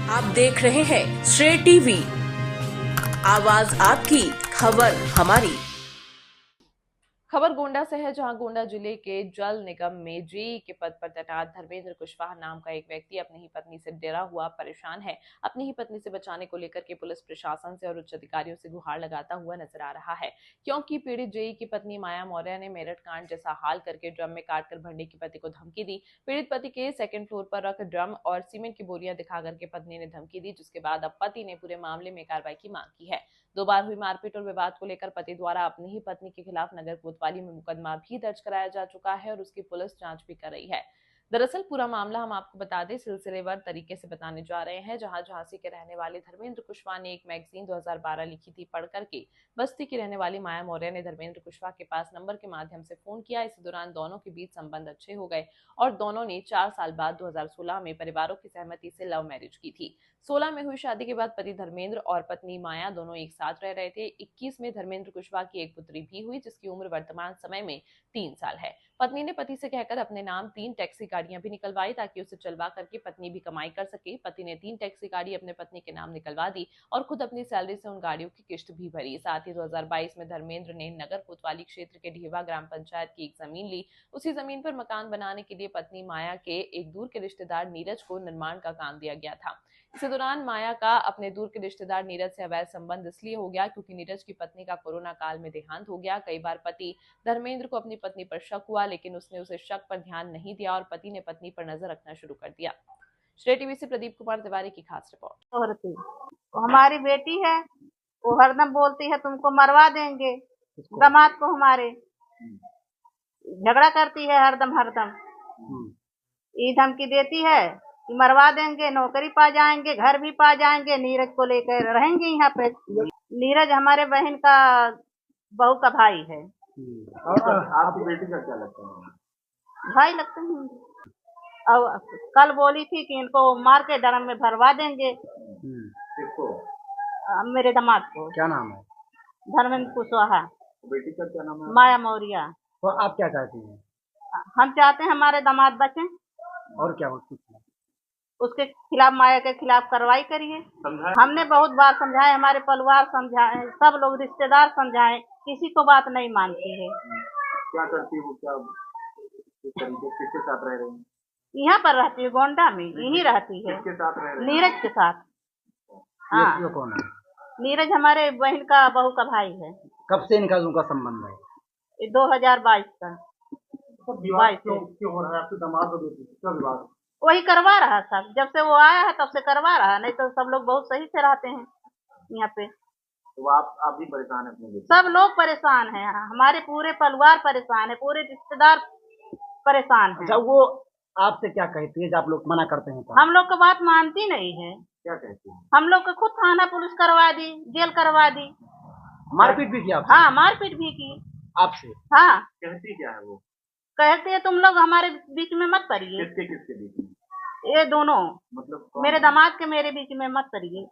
आप देख रहे हैं श्रेय टीवी, आवाज आपकी, खबर हमारी। खबर गोंडा से है, जहां गोंडा जिले के जल निगम में जेई के पद पर तैनात धर्मेंद्र कुशवाहा नाम का एक व्यक्ति अपनी ही पत्नी से डरा हुआ परेशान है। अपनी ही पत्नी से बचाने को लेकर के पुलिस प्रशासन से और उच्च अधिकारियों से गुहार लगाता हुआ नजर आ रहा है, क्योंकि पीड़ित जेई की पत्नी माया मौर्य ने मेरठ कांड जैसा हाल करके ड्रम में काटकर भरने की पति को धमकी दी। पीड़ित पति के सेकंड फ्लोर पर रख ड्रम और सीमेंट की बोरियां दिखा करके पत्नी ने धमकी दी, जिसके बाद अब पति ने पूरे मामले में कार्रवाई की मांग की है। 2 बार हुई मारपीट और विवाद को लेकर पति द्वारा अपनी ही पत्नी के खिलाफ नगर कोतवाली में मुकदमा भी दर्ज कराया जा चुका है और उसकी पुलिस जांच भी कर रही है। दरअसल पूरा मामला हम आपको बता दें, सिलसिलेवार तरीके से बताने जा रहे हैं। जहां झांसी के रहने वाले धर्मेंद्र कुशवाहा ने एक मैगजीन 2012 लिखी थी, पढ़ करके बस्ती की रहने वाली माया मौर्य ने धर्मेंद्र कुशवाहा के पास नंबर के माध्यम से फोन किया। इस दौरान दोनों के बीच संबंध अच्छे हो गए और दोनों ने 4 साल बाद 2016 में परिवारों की सहमति से लव मैरिज की थी। 16 में हुई शादी के बाद पति धर्मेंद्र और पत्नी माया दोनों एक साथ रह रहे थे। 21 में धर्मेंद्र कुशवाहा की एक पुत्री भी हुई, जिसकी उम्र वर्तमान समय में 3 साल है। पत्नी ने पति से कहकर अपने नाम 3 टैक्सी गाड़ियां भी निकलवाई ताकि उसे चलवा करके पत्नी भी कमाई कर सके। पति ने 3 टैक्सी गाड़ी अपने पत्नी के नाम निकलवा दी और खुद अपनी सैलरी से उन गाड़ियों की किश्त भी भरी। साथ ही 2022 में धर्मेंद्र ने नगर कोतवाली क्षेत्र के ढेवा ग्राम पंचायत की एक जमीन ली। उसी जमीन पर मकान बनाने के लिए पत्नी माया के एक दूर के रिश्तेदार नीरज को निर्माण का काम दिया गया था। इसी दौरान माया का अपने दूर के रिश्तेदार नीरज से अवैध संबंध इसलिए हो गया क्योंकि नीरज की पत्नी का कोरोना काल में देहांत हो गया। कई बार पति धर्मेंद्र को अपनी पत्नी पर शक हुआ, लेकिन उसने उसे शक पर ध्यान नहीं दिया और पति ने पत्नी पर नजर रखना शुरू कर दिया। श्रेय टीवी से प्रदीप कुमार तिवारी की खास रिपोर्ट। हमारी बेटी है, वो हरदम बोलती है तुमको मरवा देंगे। दामाद को हमारे झगड़ा करती है हरदम हरदम, ये धमकी देती है कि मरवा देंगे, नौकरी पा जाएंगे, घर भी पा जाएंगे, नीरज को लेकर रहेंगे यहाँ पे। नीरज हमारे बहन का बहू का भाई है। आपकी बेटी का क्या लगता है? भाई लगते हैं। और कल बोली थी कि इनको मार के ड्रम में भरवा देंगे। किसको? मेरे दामाद को। क्या नाम है? धर्मेंद्र कुशवाहा। बेटी का क्या नाम है? माया मौर्य। तो आप क्या चाहती हैं? हम चाहते हैं हमारे दामाद बचें। और क्या कुछ? उसके खिलाफ, माया के खिलाफ कार्रवाई करिए। हमने बहुत बार समझाए, हमारे परिवार समझाए, सब लोग रिश्तेदार समझाए, किसी को बात नहीं मानती है। क्या करती है वो? क्या किसके साथ रह रही है? यहाँ पर रहती है, गोंडा में यही रहती है। किसके साथ रह रही है? नीरज के साथ। हाँ, कौन है? नीरज हमारे बहन का बहू का भाई है। कब से इनका उनका संबंध है? 2022 का। क्यों हो रहा है? आपके दामाद और बेटी का विवाद वही करवा रहा था, जब से वो आया है तब से करवा रहा, नहीं तो सब लोग बहुत सही से रहते हैं यहाँ पे। तो आप भी परेशान है अपने बेटी? सब लोग परेशान हैं, हमारे पूरे परिवार परेशान है, पूरे रिश्तेदार परेशान हैं। जब वो आपसे क्या कहती है जब आप लोग मना करते हैं तो? हम लोग की बात मानती नहीं है। क्या कहती है? हम लोग को खुद थाना पुलिस करवा दी, जेल करवा दी। मारपीट भी किया? हाँ, मारपीट भी की आपसे? हाँ। कहती क्या है वो? कहते हैं तुम लोग हमारे बीच में मत करिए। किसके बीच में? ये दोनों, मतलब मेरे दामाद के मेरे बीच में मत करिए।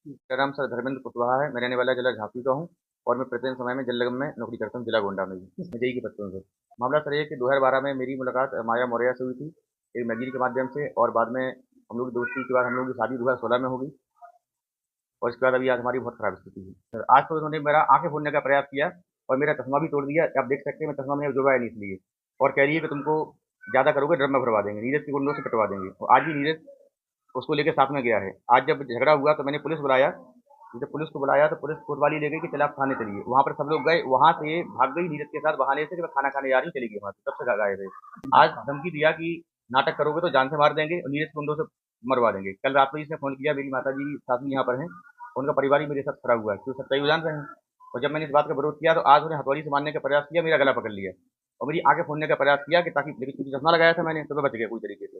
मेरा नाम सर धर्मेंद्र कुशवाहा है। मैं रहने वाला जिला झांसी का हूँ और मैं प्रेजेंट समय में जल निगम में नौकरी करता हूँ, जिला गोंडा में ही। जेई की पत्तों से मामला सर ये कि 2012 में मेरी मुलाकात माया मौर्य से हुई थी एक मैगजीन के माध्यम से, और बाद में हम लोग की दोस्ती के बाद हम लोग की शादी 2016 में हो गई और इसके बाद अभी आज हमारी बहुत खराब स्थिति है सर। आज तो उन्होंने मेरा आंखें फोड़ने का प्रयास किया और मेरा चश्मा भी तोड़ दिया। आप देख सकते हैं, मैं चश्मा मैंने जुड़वाया नहीं इसलिए, और कह रही है कि तुमको ज़्यादा करोगे ड्रम में भरवा देंगे, नीरज की गुंडों से कटवा देंगे। और आज भी नीरज उसको लेकर साथ में गया है। आज जब झगड़ा हुआ तो मैंने पुलिस बुलाया, जब पुलिस को बुलाया तो पुलिस कोतवाली ले गई कि चले आप थाने चलिए। वहाँ पर सब लोग गए, वहाँ से भाग गई नीरज के साथ बहाने से कि मैं खाना खाने जा रही हूँ, चली गई वहाँ से, तब से गायब है। आज धमकी दिया कि नाटक करोगे तो जान से मार देंगे और नीरज गुंडों से मरवा देंगे। कल रात में इसने फोन किया, मेरी माता जी सासू यहाँ पर हैं, उनका परिवार ही मेरे साथ खड़ा हुआ है, क्यों सच्चाई वो जान रहे हैं। और जब मैंने इस बात का विरोध किया तो आज उन्हें हथौड़ी से मारने का प्रयास किया, मेरा गला पकड़ लिया और मेरी आंखें फोड़ने का प्रयास किया कि ताकि, लेकिन क्योंकि चश्मा लगाया था मैंने तो मैं बच गया कोई तरीके से।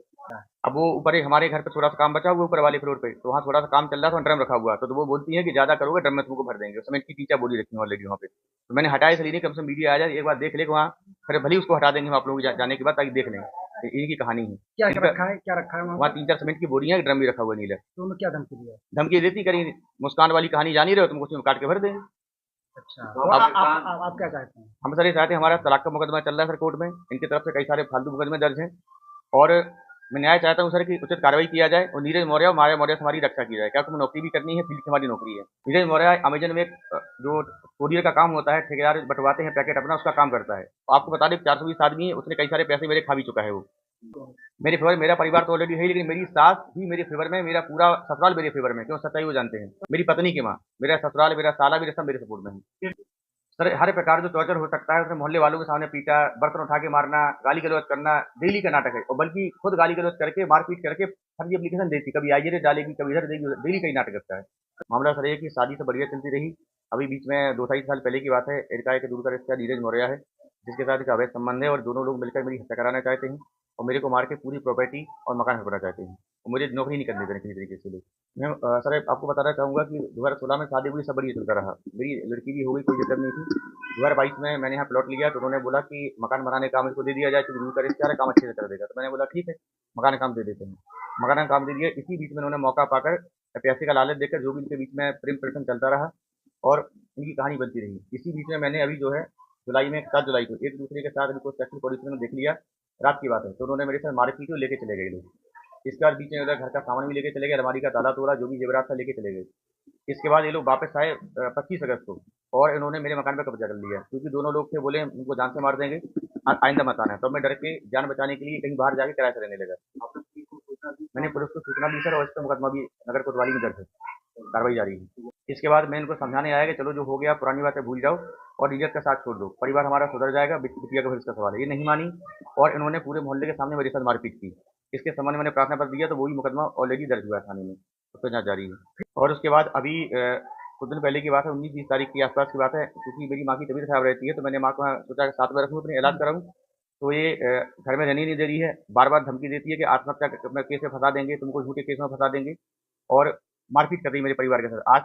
अब वो ऊपर एक हमारे घर पे थोड़ा सा काम बचा हुआ ऊपर वाले फ्लोर पे, तो वहाँ थोड़ा सा काम चल रहा था, ड्रम रखा हुआ, तो वो बोलती है कि ज्यादा करोगे ड्रम में तुमको भर देंगे। उस समय इनकी टीचा बोली रखी ऑलरेडी वहाँ पे, तो मैंने हटाया इसलिए नहीं, कम से मीडिया आ जाए एक बार देख ले वहाँ, फिर भले उसको हटा देंगे आप लोग जाने के बाद, ताकि देख लें इनकी कहानी है। क्या रखा है वहाँ? 3-4 सीमेंट की बोरियां, ड्रम भी रखा हुआ नीला। तो क्या धमकी दिया? धमकी देती करी मुस्कान वाली कहानी जान ही रहे हो, तुमको उसमें काट के भर देंगे। अच्छा, तो आप क्या चाहते हैं? हम सर ये चाहते हैं, हमारा तलाक का मुकदमा चल रहा है सर कोर्ट में, इनकी तरफ से कई सारे फालतू मुकदमे दर्ज हैं और मैं न्याय चाहता हूँ सर कि उचित कार्रवाई किया जाए और नीरज मौर्य और माया मौर्य से हमारी रक्षा की जाए। क्या तुम्हें नौकरी भी करनी है, फील्ड की हमारी नौकरी है। नीरज मौर्य अमेजन में जो कोरियर का काम होता है, ठेकेदार बंटवाते हैं पैकेट अपना, उसका काम करता है। आपको बता दें 420 आदमी है, उसने कई सारे पैसे मेरे खा भी चुका है। वो मेरे फेवर, मेरा परिवार तो ऑलरेडी है, लेकिन मेरी सास भी मेरे फेवर में, मेरा पूरा ससुराल मेरे फेवर में, क्यों सच्चाई वो जानते हैं। मेरी पत्नी की माँ, मेरा ससुराल, मेरा साला, मेरे सब मेरे सपोर्ट में है। सर हर प्रकार जो टॉर्चर हो सकता है, उसमें मोहल्ले वालों के सामने पीटा, बर्तन उठा के मारना, गाली गलौज करना डेली का नाटक है। और बल्कि खुद गाली गलौज करके, मारपीट करके फर्जी एप्लीकेशन देती, कभी आईजे डालेगी, कभी इधर देगी, डेली का ही नाटक करता है। मामला सर ये कि शादी से बढ़िया चलती रही, अभी बीच में 2-2.5 साल पहले की बात है, एकाएक दूर का रिश्ता नीरज मौर्य है, जिसके साथ एक अवैध संबंध है और दोनों लोग मिलकर मेरी हत्या कराना चाहते हैं और मेरे को मार के पूरी प्रॉपर्टी और मकान हड़पना चाहते हैं और मुझे नौकरी नहीं करने देना किसी तरीके से लोग। मैं सर आपको बताना चाहूँगा कि 2016 में शादी हुई, सब बढ़िया चलता रहा, मेरी लड़की भी हो गई, कोई दिक्कत नहीं थी। 2022 में मैंने यहाँ प्लॉट लिया तो उन्होंने बोला कि मकान बनाने का काम इसको दे दिया जाए, क्योंकि दूर का रिश्तेदार है, काम अच्छे से कर देगा। तो मैंने बोला ठीक है, मकान का काम दे देते हैं। मकान का काम दे दिया। इसी बीच में उन्होंने मौका पाकर पैसे का लालच देकर, जो भी इनके बीच में प्रेम प्रसंग चलता रहा और इनकी कहानी बनती रही। इसी बीच में मैंने अभी जो है जुलाई में 7 जुलाई को एक दूसरे के साथ इनको सेक्सुअल पोजीशन में देख लिया, रात की बात है। तो उन्होंने मेरे साथ मारपीट और लेके चले गए लोग। इसके बाद बीच में उधर घर का सामान भी लेके चले गए, अलमारी का ताला तोड़ा, जो भी जेवरात था लेके चले गए। इसके बाद ये लोग वापस आए 25 अगस्त को और इन्होंने मेरे मकान पर कब्जा कर लिया, क्योंकि दोनों लोग थे, बोले उनको जान से मार देंगे, आइंदा मत आना है। तो मैं डर के जान बचाने के लिए कहीं बाहर जाके किराए से रहने लगा। मैंने पुलिस को सूचना दी सर और इस पर मुकदमा भी नगर कोतवाली में दर्ज है, कार्रवाई जारी है। इसके बाद मैं इनको समझाने आया कि चलो जो हो गया पुरानी बातें भूल जाओ और इज्जत का साथ छोड़ दो, परिवार हमारा सुधर जाएगा, बिटिया का भविष्य का सवाल है। ये नहीं मानी और इन्होंने पूरे मोहल्ले के सामने मेरे साथ मारपीट की। इसके संबंध में मैंने प्रार्थना पत्र दिया, तो वही मुकदमा ऑलरेडी दर्ज हुआ है थाने में, उस पर जाँच जारी है। और उसके बाद अभी कुछ दिन पहले की बात है, 19-20 तारीख के आसपास की बात है, क्योंकि मेरी माँ की तबीयत खराब रहती है, तो मैंने माँ को सोचा साथ में रखूँ, अपने इलाज कराऊँ। तो ये घर में रहने नहीं दे रही है, बार बार धमकी देती है कि आत्महत्या के केस में फंसा देंगे, तुमको झूठे केस में फंसा देंगे और मारपीट कर रही है मेरे परिवार के साथ। आज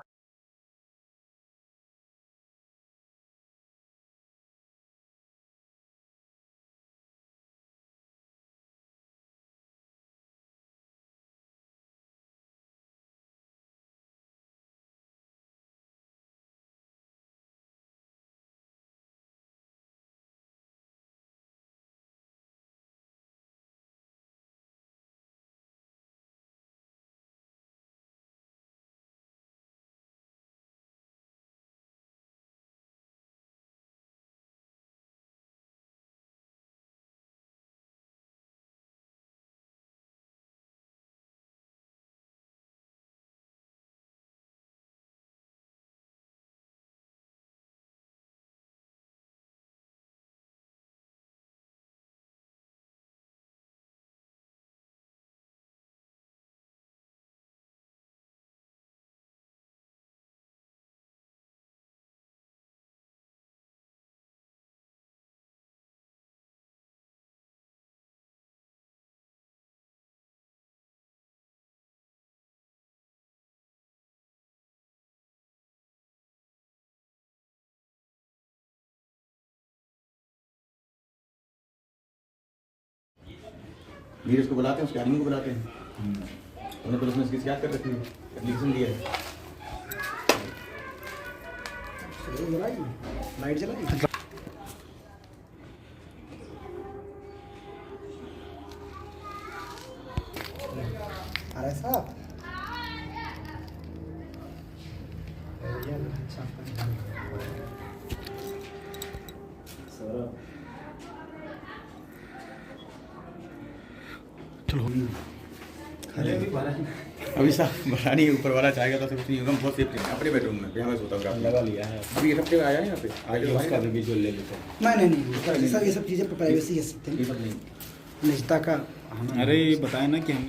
नीरज को बुलाते हैं, उसके आदमी को बुलाते हैं। उन्होंने पुलिस में इसकी शिकायत कर रखी है, एप्लीकेशन दिया है। लाइट जला दी। अरे साहब चलो अभी साहब बता नहीं, ऊपर वाला चाहेगा तो कुछ नहीं होगा। बहुत सेफ्टी है अपने बेडरूम में, यहाँ मैं सोता हूँ। लगा लिया है अभी, एक हफ्ते में आया है यहाँ पे, आगे उसका भी विजुअल ले लेते हैं। नहीं सर, ये सब चीज़ें प्राइवेसी है, निजता का। अरे बताए ना कि हम